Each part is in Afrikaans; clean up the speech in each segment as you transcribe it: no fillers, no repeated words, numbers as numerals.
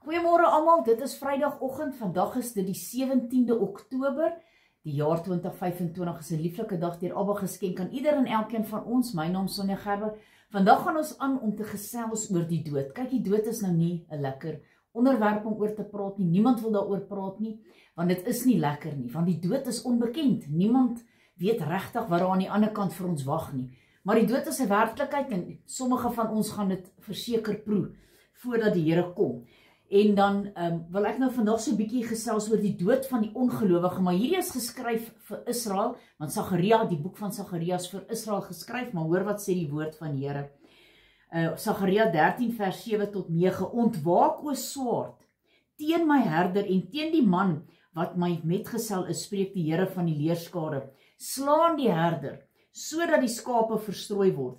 Goeiemôre almal, dit is Vrydagoggend, vandag is dit die 17de Oktober, die jaar 2025 is 'n lieflike dag deur Abba geskenk aan ieder en elkeen van ons. My naam is Sonja Gerber. Vandag gaan ons aan om te gesels oor die dood. Kyk, die dood is nou nie 'n lekker onderwerp om oor te praat nie. Niemand wil daaroor praat nie, want dit is nie lekker nie, want die dood is onbekend. Niemand weet regtig wat daar aan die ander kant vir ons wag nie. Maar die dood is 'n werklikheid en sommige van ons gaan dit verseker proe voordat die Here kom. En dan wil ek nou vandag so 'n bietjie gesels oor die dood van die ongelowige, maar hierdie is geskryf vir Israel, want Sagaria, die boek van Sagaria is vir Israel geskryf, maar hoor wat sê die woord van die Here. Sagaria 13 vers 7 tot 9, ontwaak o swaard, teen my herder en teen die man wat my metgesel is, spreek die Here van die leerskare. Slaan die herder, sodat die skape verstrooi word.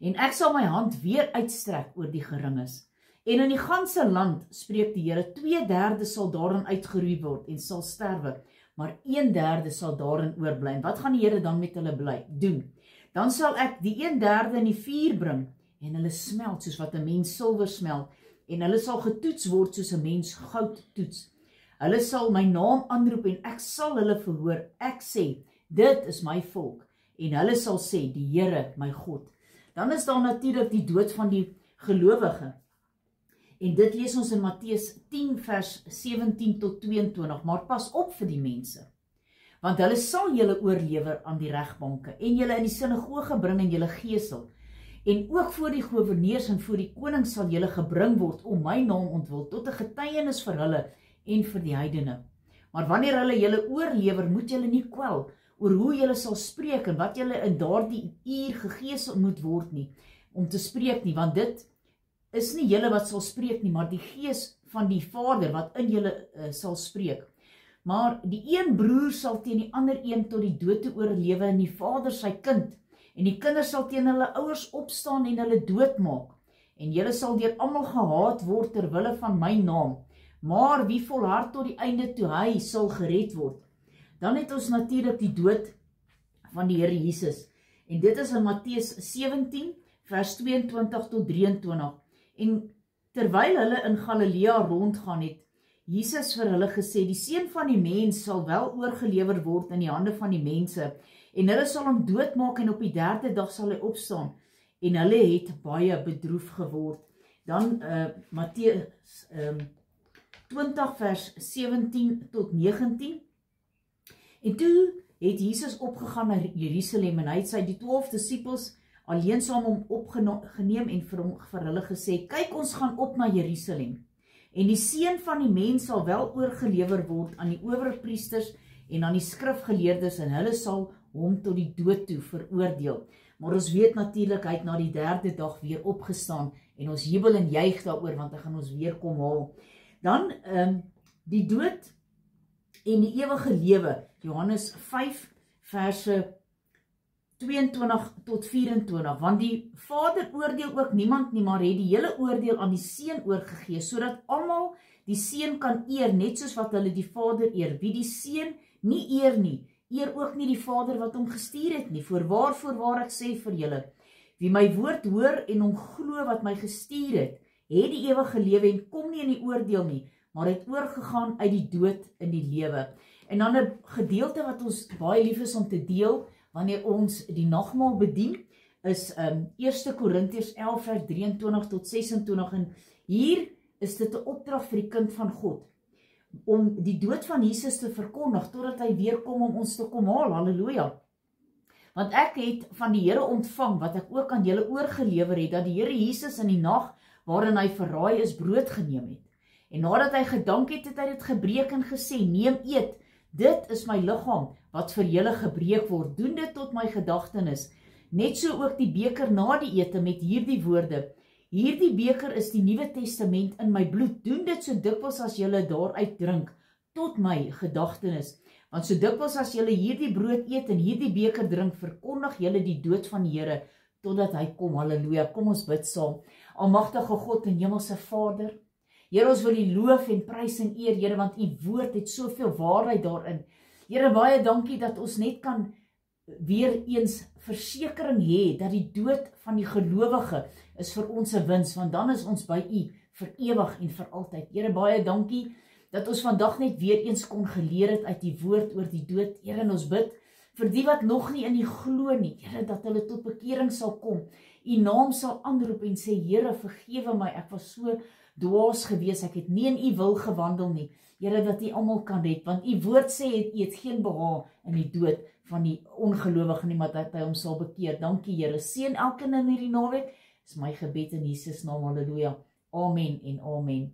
En ek sal my hand weer uitstrek oor die geringes. En in die ganse land, spreek die Here, 2/3 sal daarin uitgeroei word en sal sterwe, maar 1/3 sal daarin oorbly. Wat gaan die Here dan met hulle doen? Dan sal ek die 1/3 in die vuur bring, en hulle smelt soos wat 'n mens silwer smelt, en hulle sal getoets word soos 'n mens goud toets. Hulle sal my naam aanroep en ek sal hulle verhoor. Ek sê, dit is my volk, en hulle sal sê, die Here, my God. Dan is daar natuurlik die dood van die gelowige. En dit lees ons in Matteus 10 vers 17 tot 22, maar pas op vir die mense, want hulle sal julle oorlewer aan die regbanke, en julle in die sinagoge bring en julle gesel, en ook voor die goewerneurs en voor die koning sal julle gebring word om my naam ontwil, tot 'n getuienis vir hulle en vir die heidene. Maar wanneer hulle julle oorlewer, moet julle nie kwel oor hoe julle sal spreek, en wat julle in daardie uur gegesel moet word nie, om te spreek nie, want dit is nie julle wat sal spreek nie, maar die Gees van die Vader wat in julle sal spreek. Maar die een broer sal teen die ander een tot die dood te oorlewe, en die vader sy kind, en die kinders sal teen hulle ouers opstaan en hulle doodmaak. En julle sal deur almal gehaat word ter wille van my naam, maar wie volhard tot die einde toe hy sal gered word. Dan het ons natuurlik die dood van die Here Jesus. En dit is in Matteus 17 vers 22 tot 23. En terwyl hulle in Galilea rondgaan het, Jesus vir hulle gesê, die seun van die mens sal wel oorgelewer word in die hande van die mense, en hulle sal hom doodmaak en op die 3de dag sal hy opstaan. En hulle het baie bedroef geword. Dan Matteus 20 vers 17 tot 19. En toe het Jesus opgegaan na Jerusalem, en hy het sy 12 disippels alleen saam hom opgeneem en vir hulle gesê, kyk, ons gaan op na Jerusalem, en die seun van die mens sal wel oorgelewer word aan die owerpriesters en aan die skrifgeleerdes, en hulle sal hom tot die dood toe veroordeel. Maar ons weet natuurlik, hy het na die 3de dag weer opgestaan, en ons jubel en juig daaroor, want hy gaan ons weer kom haal. Dan die dood en die ewige lewe, Johannes 5 verse 22 tot 24, want die Vader oordeel ook niemand nie, maar het die hele oordeel aan die Seun oorgegee, sodat almal die Seun kan eer, net soos wat hulle die Vader eer. Wie die Seun nie eer nie, eer ook nie die Vader wat hom gestuur het nie. Voorwaar ek sê vir julle, wie my woord hoor en hom glo wat my gestuur het die ewige lewe en kom nie in die oordeel nie, maar het oorgegaan uit die dood in die lewe. En dan 'n gedeelte wat ons baie lief is om te deel, wanneer ons die nagmaal bedien, is 1 Korintiërs 11 vers 23 tot 26, en hier is dit 'n opdrag vir die kind van God, om die dood van Jesus te verkondig, totdat hy weer kom om ons te kom haal, halleluja. Want ek het van die Here ontvang, wat ek ook aan julle oorgelewer het, dat die Here Jesus in die nag, waarin hy verraai is, brood geneem het. En nadat hy gedank het, het hy dit gebreek en gesê, neem, eet, dit is my liggaam, wat vir julle gebreek word, doen dit tot my gedagtenis. Net so ook die beker na die ete met hierdie woorde, hierdie beker is die Nuwe Testament in my bloed, doen dit so dikwels as julle daaruit drink, tot my gedagtenis. Want so dikwels as julle hierdie brood eet en hierdie beker drink, verkondig julle die dood van die Here, totdat hy kom, halleluja. Kom ons bid saam. Almagtige God en Hemelse Vader, Here, ons wil U loof en prys en eer, Here, want U woord het soveel waarheid daarin. Here, baie dankie dat ons net kan weer eens versekering hê dat die dood van die gelowige is vir ons 'n wins, want dan is ons by U vir ewig en vir altyd. Here, baie dankie dat ons vandag net weer eens kon geleer het uit die woord oor die dood. Here, en ons bid vir die wat nog nie in U glo nie, Here, dat hulle tot bekering sal kom, U naam sal aanroep en sê, Here, vergewe my, ek was so dwaas gewees, ek het nie in U wil gewandel nie. Here, dat U almal kan red, want U woord sê, U het geen behaag in die dood van die ongelowige nie, maar dat hy hom sal bekeer. Dankie, Here, seën elkeen in hierdie naweek, is my gebed in Jesus naam, halleluja, amen en amen.